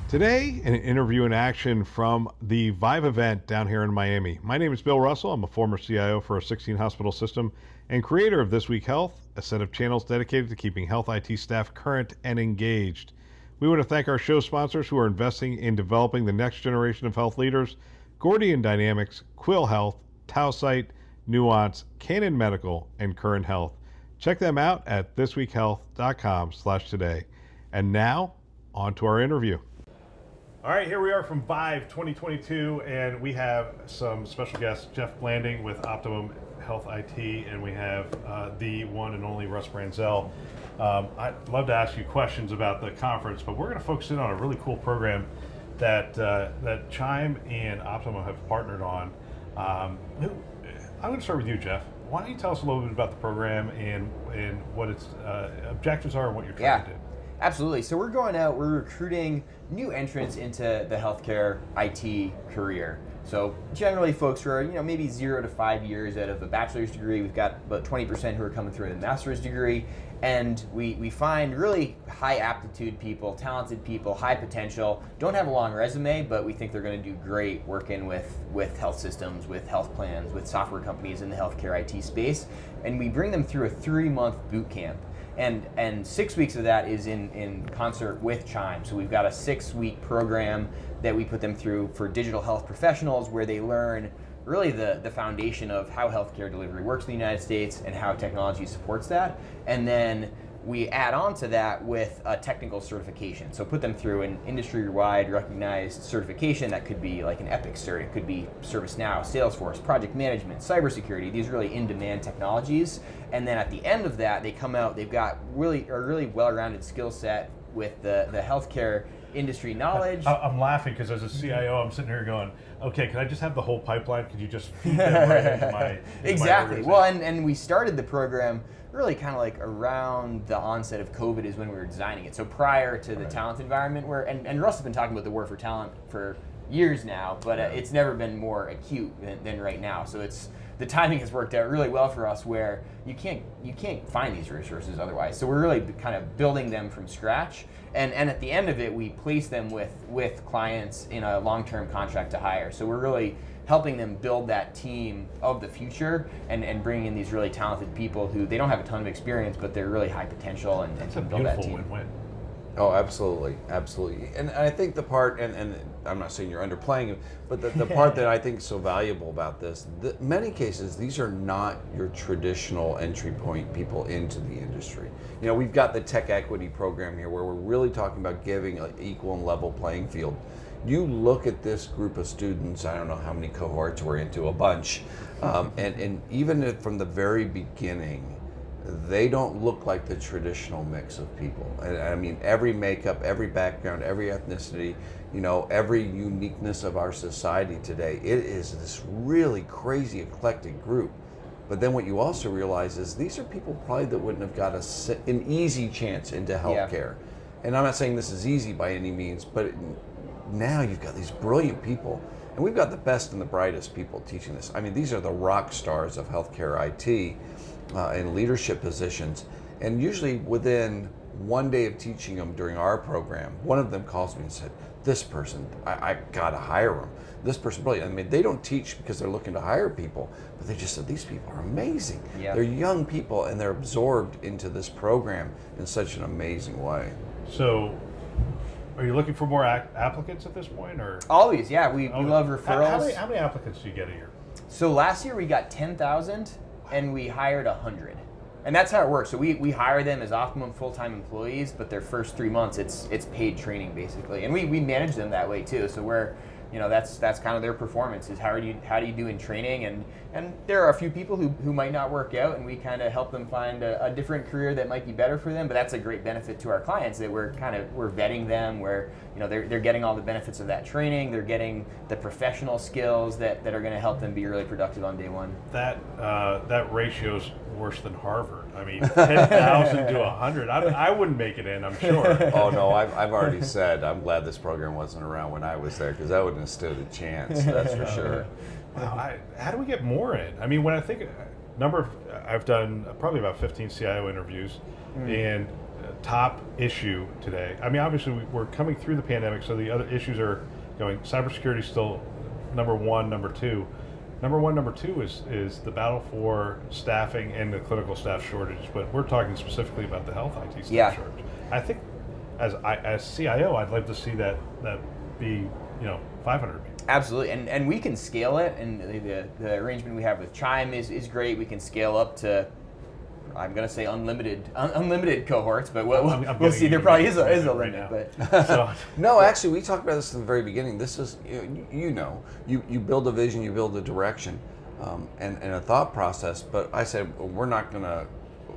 Today, an interview in action from the ViVE event down here in Miami. My name is Bill Russell. I'm a former CIO for a 16-hospital system and creator of This Week Health, a set of channels dedicated to keeping health IT staff current and engaged. We want to thank our show sponsors who are investing in developing the next generation of health leaders: Gordian Dynamics, Quill Health, Tausight, Nuance, Canon Medical, and Current Health. Check them out at thisweekhealth.com/today. And now, on to our interview. All right, here we are from ViVE2022, and we have some special guests, Geoff Blanding with Optimum HealthIT, and we have the one and only Russ Branzell. I'd love to ask you questions about the conference, but we're going to focus in on a really cool program that CHIME and Optimum have partnered on. I'm going to start with you, Geoff. Why don't you tell us a little bit about the program and what its objectives are and what you're trying to do? Absolutely. So we're going out, we're recruiting new entrants into the healthcare IT career. So generally folks who are, maybe 0 to 5 years out of a bachelor's degree. We've got about 20% who are coming through with a master's degree. And we find really high aptitude people, talented people, high potential, don't have a long resume, but we think they're going to do great working with health systems, with health plans, with software companies in the healthcare IT space. And we bring them through a 3-month boot camp. And 6 weeks of that is in concert with CHIME. So we've got a 6-week program that we put them through for digital health professionals, where they learn really the foundation of how healthcare delivery works in the United States and how technology supports that. And then we add on to that with a technical certification. So put them through an industry-wide recognized certification that could be like an Epic cert, it could be ServiceNow, Salesforce, project management, cybersecurity, these really in-demand technologies. And then at the end of that, they come out, they've got a really well-rounded skill set with the healthcare industry knowledge. I'm laughing because as a CIO, I'm sitting here going, okay, can I just have the whole pipeline? Could you just feed them right into my Exactly. Well, and we started the program really kind of like around the onset of COVID is when we were designing it. So prior to the talent environment and Russ has been talking about the war for talent for years now, but it's never been more acute than right now. So the timing has worked out really well for us, where you can't find these resources otherwise. So we're really kind of building them from scratch. And at the end of it, we place them with clients in a long-term contract to hire. So we're really helping them build that team of the future and bring in these really talented people who they don't have a ton of experience, but they're really high potential and That's a build that team. beautiful win-win. Oh, absolutely. And I think the part, and I'm not saying you're underplaying it, but the part that I think is so valuable about this, many cases, these are not your traditional entry point people into the industry. We've got the tech equity program here where we're really talking about giving an equal and level playing field. You look at this group of students, I don't know how many cohorts we're into, a bunch, and even from the very beginning, they don't look like the traditional mix of people. And I mean, every makeup, every background, every ethnicity, every uniqueness of our society today, it is this really crazy eclectic group. But then what you also realize is these are people probably that wouldn't have got an easy chance into healthcare. Yeah. And I'm not saying this is easy by any means, but now you've got these brilliant people, and we've got the best and the brightest people teaching this. I mean, these are the rock stars of healthcare IT in leadership positions. And usually within one day of teaching them during our program, one of them calls me and said, this person, I gotta hire them. This person, brilliant. I mean, they don't teach because they're looking to hire people, but they just said, these people are amazing. Yeah. They're young people and they're absorbed into this program in such an amazing way. So, are you looking for more applicants at this point, or? Always, yeah. We love referrals. How many applicants do you get a year? So last year we got 10,000 and we hired 100. And that's how it works. So we hire them as Optimum full-time employees, but their first 3 months it's paid training basically. And we manage them that way too. So we're, that's kind of their performance, is how do you do in training, and there are a few people who might not work out, and we kind of help them find a different career that might be better for them. But that's a great benefit to our clients, that we're vetting them, where they're getting all the benefits of that training, they're getting the professional skills that are going to help them be really productive on day one. That ratio's worse than Harvard. I mean, 10,000 to 100. I wouldn't make it in, I'm sure. Oh no, I've already said I'm glad this program wasn't around when I was there, because I wouldn't have stood a chance. That's for sure. Wow, how do we get more in? I mean, when I think I've done probably about 15 CIO interviews, and top issue today? I mean, obviously we're coming through the pandemic, so the other issues are going. Cybersecurity is still number one, number two. Number one, number two is the battle for staffing and the clinical staff shortage. But we're talking specifically about the health IT staff shortage. I think as CIO, I'd like to see that be 500 people. Absolutely, and we can scale it, and the arrangement we have with CHIME is great. We can scale up to, I'm going to say unlimited cohorts, but we'll see. There probably is a limit. But so, no, actually, we talked about this in the very beginning. This is, you build a vision, you build a direction, and a thought process. But I said we're not going to.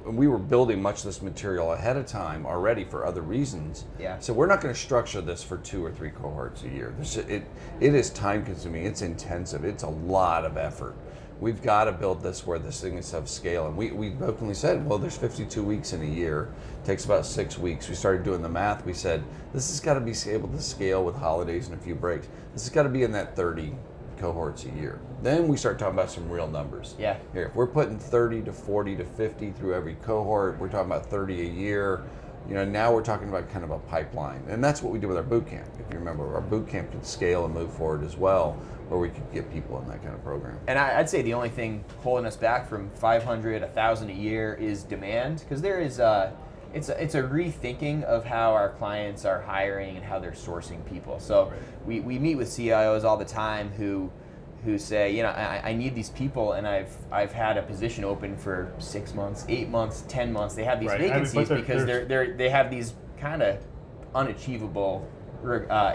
We were building much of this material ahead of time already for other reasons. Yeah. So we're not going to structure this for 2 or 3 cohorts a year. It is time consuming. It's intensive. It's a lot of effort. We've got to build this where this thing is of scale. And we openly said, well, there's 52 weeks in a year. It takes about 6 weeks. We started doing the math. We said, this has got to be able to scale with holidays and a few breaks. This has got to be in that 30 cohorts a year. Then we start talking about some real numbers. Yeah. Here, if we're putting 30 to 40 to 50 through every cohort, we're talking about 30 a year. Now we're talking about kind of a pipeline. And that's what we did with our boot camp. If you remember, our boot camp could scale and move forward as well, where we could get people in that kind of program. And I'd say the only thing holding us back from 500, 1,000 a year is demand, because there is it's a rethinking of how our clients are hiring and how they're sourcing people. So we meet with CIOs all the time who say, I need these people, and I've had a position open for 6 months, 8 months, 10 months. They have these vacancies because they have these kind of unachievable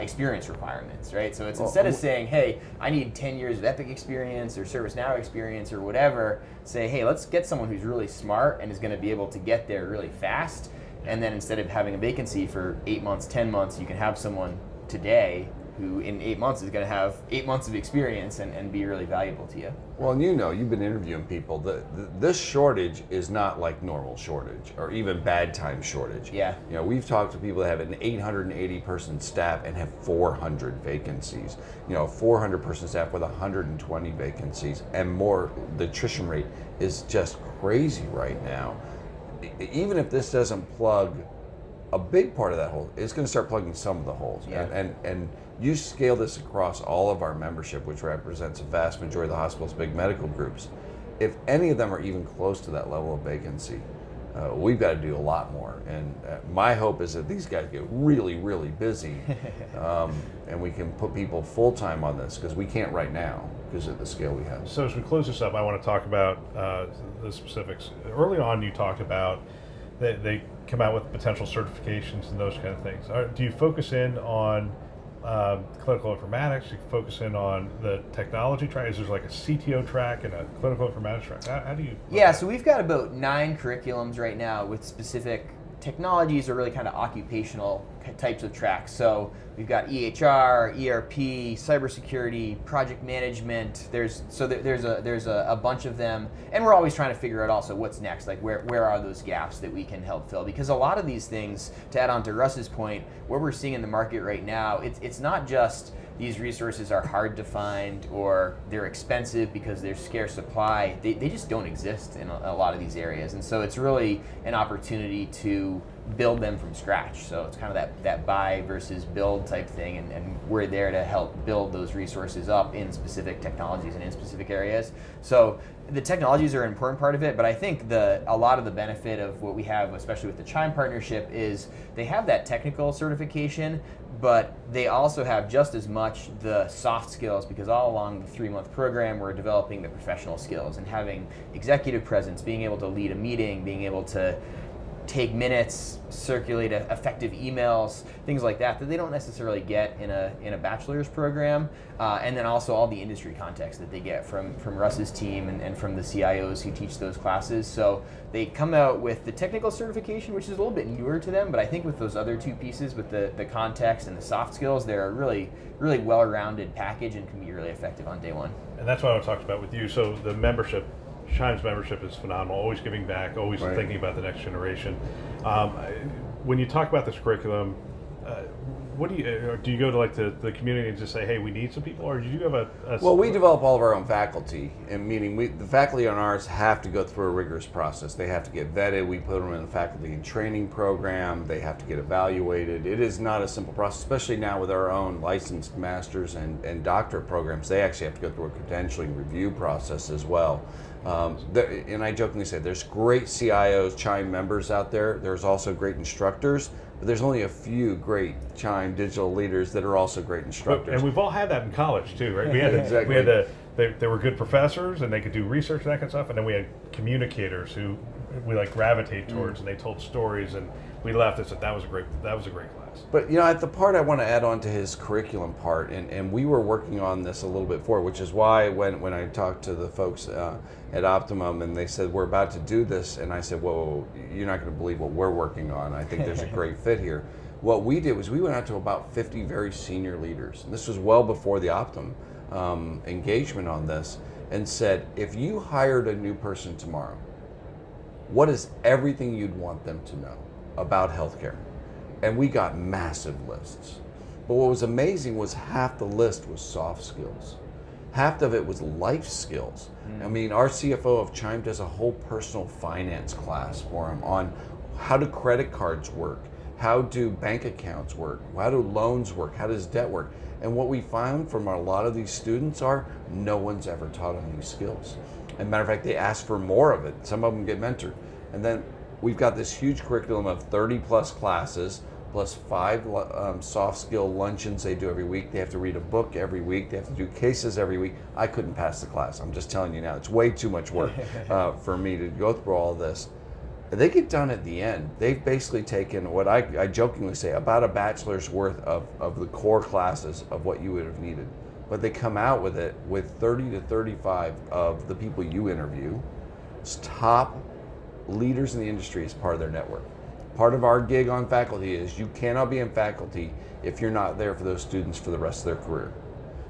experience requirements, right? So it's instead of saying, hey, I need 10 years of Epic experience or ServiceNow experience or whatever, say, hey, let's get someone who's really smart and is going to be able to get there really fast. And then instead of having a vacancy for 8 months, 10 months, you can have someone today who in 8 months is going to have 8 months of experience and be really valuable to you. Well, and you've been interviewing people. This shortage is not like normal shortage or even bad time shortage. Yeah. We've talked to people that have an 880 person staff and have 400 vacancies. 400 person staff with 120 vacancies and more. The attrition rate is just crazy right now. Even if this doesn't plug a big part of that hole, it's going to start plugging some of the holes. Yeah. And you scale this across all of our membership, which represents a vast majority of the hospital's big medical groups. If any of them are even close to that level of vacancy, we've got to do a lot more. And my hope is that these guys get really, really busy, and we can put people full-time on this, because we can't right now because of the scale we have. So as we close this up, I want to talk about the specifics. Early on, you talked about they come out with potential certifications and those kind of things. Do you focus in on clinical informatics? You focus in on the technology track? Is there like a CTO track and a clinical informatics track? How do you? Yeah, so we've got about 9 curriculums right now with specific technologies or really kind of occupational types of tracks. So we've got EHR, ERP, cybersecurity, project management. There's a bunch of them, and we're always trying to figure out also what's next. Like where are those gaps that we can help fill? Because a lot of these things, to add on to Russ's point, what we're seeing in the market right now, it's not just these resources are hard to find or they're expensive because there's scarce supply. They just don't exist in a lot of these areas. And so it's really an opportunity to build them from scratch. So it's kind of that buy versus build type thing, and we're there to help build those resources up in specific technologies and in specific areas. So the technologies are an important part of it, but I think a lot of the benefit of what we have, especially with the CHIME partnership, is they have that technical certification, but they also have just as much the soft skills, because all along the 3-month program we're developing the professional skills and having executive presence, being able to lead a meeting, being able to take minutes, circulate effective emails, things like that they don't necessarily get in a bachelor's program, and then also all the industry context that they get from Russ's team and from the CIOs who teach those classes. So they come out with the technical certification, which is a little bit newer to them, but I think with those other 2 pieces, with the context and the soft skills, they're a really, really well-rounded package and can be really effective on day one. And that's what I talked about with you. So the membership, CHIME's membership is phenomenal, always giving back, always thinking about the next generation. When you talk about this curriculum, what do you go to like the community and just say, hey, we need some people, or do you have a Well, we develop all of our own faculty, and meaning the faculty on ours have to go through a rigorous process. They have to get vetted. We put them in a faculty and training program. They have to get evaluated. It is not a simple process, especially now with our own licensed master's and doctorate programs. They actually have to go through a credentialing review process as well. And I jokingly say there's great CIOs, CHIME members out there. There's also great instructors, but there's only a few great CHIME digital leaders that are also great instructors. And we've all had that in college too, right? We had Exactly. they were good professors and they could do research and that kind of stuff, and then we had communicators who we like gravitate towards, and they told stories, and we left and said that was a great class. But at the part I want to add on to his curriculum part, and we were working on this a little bit before, which is why when I talked to the folks at Optimum and they said we're about to do this, and I said, whoa, you're not going to believe what we're working on. I think there's a great fit here. What we did was we went out to about 50 very senior leaders, and this was well before the Optimum engagement on this, and said, if you hired a new person tomorrow, what is everything you'd want them to know about healthcare? And we got massive lists. But what was amazing was half the list was soft skills. Half of it was life skills. I mean, our CFO of CHIME does a whole personal finance class for him on how do credit cards work, how do bank accounts work, how do loans work, how does debt work. And what we found from a lot of these students are no one's ever taught them these skills. As a matter of fact, they ask for more of it. Some of them get mentored. And then we've got this huge curriculum of 30 plus classes, plus 5 soft skill luncheons they do every week. They have to read a book every week. They have to do cases every week. I couldn't pass the class. I'm just telling you now. It's way too much work for me to go through all this. They get done at the end. They've basically taken what I jokingly say about a bachelor's worth of the core classes of what you would have needed. But they come out with it with 30 to 35 of the people you interview, top leaders in the industry as part of their network. Part of our gig on faculty is you cannot be in faculty if you're not there for those students for the rest of their career.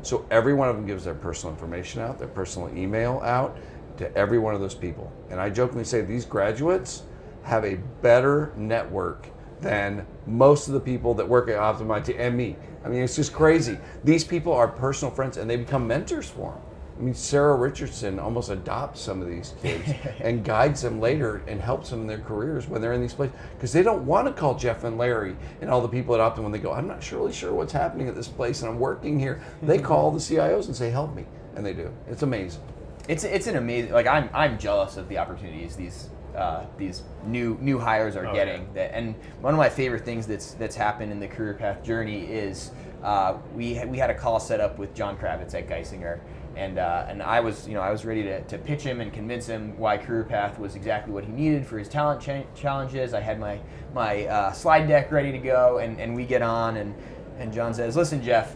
So every one of them gives their personal information out, their personal email out to every one of those people. And I jokingly say these graduates have a better network than most of the people that work at Optimum IT and me. I mean, it's just crazy. These people are personal friends and they become mentors for them. I mean, Sarah Richardson almost adopts some of these kids and guides them later and helps them in their careers when they're in these places. Because they don't want to call Geoff and Larry and all the people at Optimum when they go, I'm not really sure what's happening at this place and I'm working here. They call the CIOs and say, help me. And they do. It's amazing. It's an amazing, like I'm jealous of the opportunities these new hires are getting. Yeah. And one of my favorite things that's happened in the career path journey is we had a call set up with John Kravitz at Geisinger. And I was ready to pitch him and convince him why CareerPath was exactly what he needed for his talent challenges. I had my slide deck ready to go, and we get on, and John says, listen, Geoff,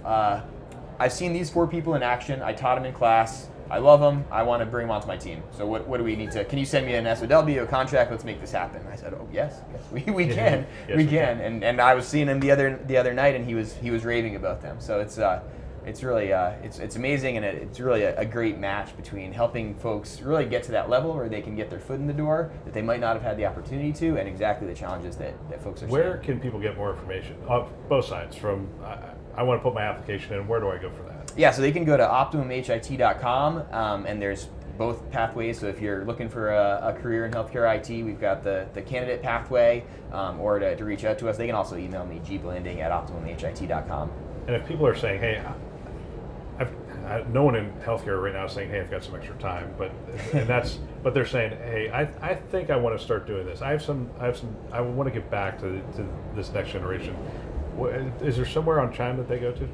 I've seen these 4 people in action. I taught them in class. I love them. I want to bring them onto my team. So what do we need to? Can you send me an SOW, a contract? Let's make this happen. I said, oh yes, we can, Yes, we can. And I was seeing him the other night, and he was raving about them. So it's really it's amazing, and it's really a great match between helping folks really get to that level where they can get their foot in the door that they might not have had the opportunity to, and exactly the challenges that folks are Where seeing. can people get more information? Both sides. From I want to put my application in. Where do I go for that? Yeah, so they can go to OptimumHIT.com, and there's both pathways. So if you're looking for a career in healthcare IT, we've got the candidate pathway, or to reach out to us, they can also email me, gblanding@OptimumHIT.com. And if people are saying, hey, no one in healthcare right now is saying, hey, I've got some extra time, but they're saying, hey, I think I want to start doing this. I want to give back to this next generation. Is there somewhere on CHIME that they go to?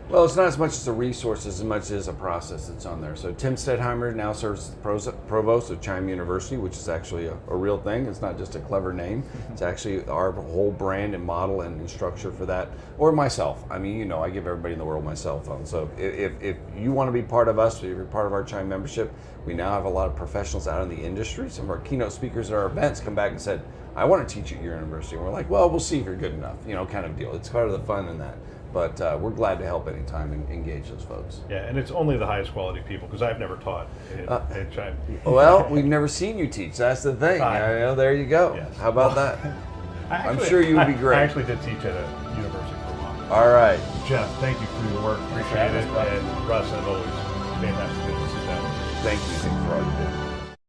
Well, it's not as much as a resource as much as a process that's on there. So Tim Stedheimer now serves as the provost of CHIME University, which is actually a real thing. It's not just a clever name. It's actually our whole brand and model and structure for that. Or myself. I mean, I give everybody in the world my cell phone. So if you want to be part of us, if you're part of our CHIME membership, we now have a lot of professionals out in the industry. Some of our keynote speakers at our events come back and said, I want to teach at your university. And we're like, well, we'll see if you're good enough, kind of deal. It's part of the fun in that. But we're glad to help anytime and engage those folks. Yeah, and it's only the highest quality people, because I've never taught in CHIME. Well, we've never seen you teach. That's the thing. There you go. Yes. How about that? I'm sure you would be great. I actually did teach at a university for a while. All right. Geoff, thank you for your work. Appreciate it. And Russ, as always, fantastic to sit down with you. Thank you for all you did.